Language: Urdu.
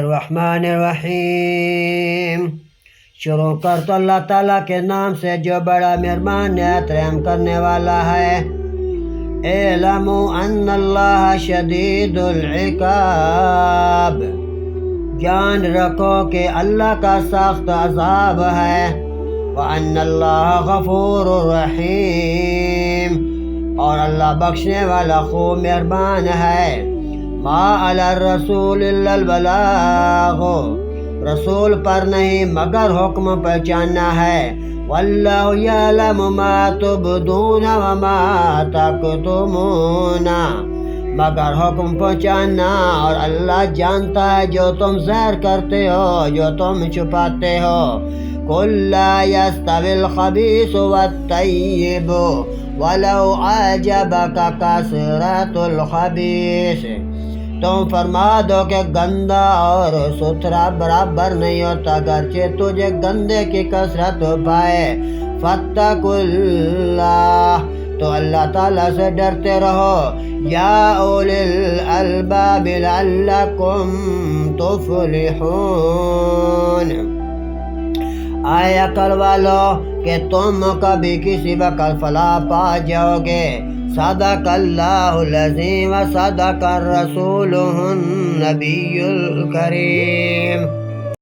الرحمن الرحیم۔ شروع کر تو اللہ تعالیٰ کے نام سے جو بڑا مہربان نہایت رحم کرنے والا ہے۔ اعلموا ان اللہ شدید العقاب، جان رکھو کہ اللہ کا سخت عذاب ہے۔ وان اللہ غفور رحیم، اور اللہ بخشنے والا خوب مہربان ہے۔ ما علی الرسول الا البلاغ، رسول پر نہیں مگر حکم پہنچانا ہے۔ واللہ یعلم ما تبدون وما تکتمون، مگر حکم پہنچانا، اور اللہ جانتا ہے جو تم ظاہر کرتے ہو جو تم چھپاتے ہو۔ قل لا یستوی الخبیث والطیب ولو اعجبک کثرۃ الخبیث، تم فرما دو کہ گندا اور ستھرا برابر نہیں ہوتا اگرچہ تجھے گندے کی کثرت پائے۔ فاتقوا اللہ، تو اللہ تعالیٰ سے ڈرتے رہو۔ یا اولی الالباب لعلکم تفلحون، اے عقل والو کہ تم کبھی کسی وقت فلاح پا جاؤ گے۔ صدق اللہ العظیم و صدق الرسول النبی الکریم۔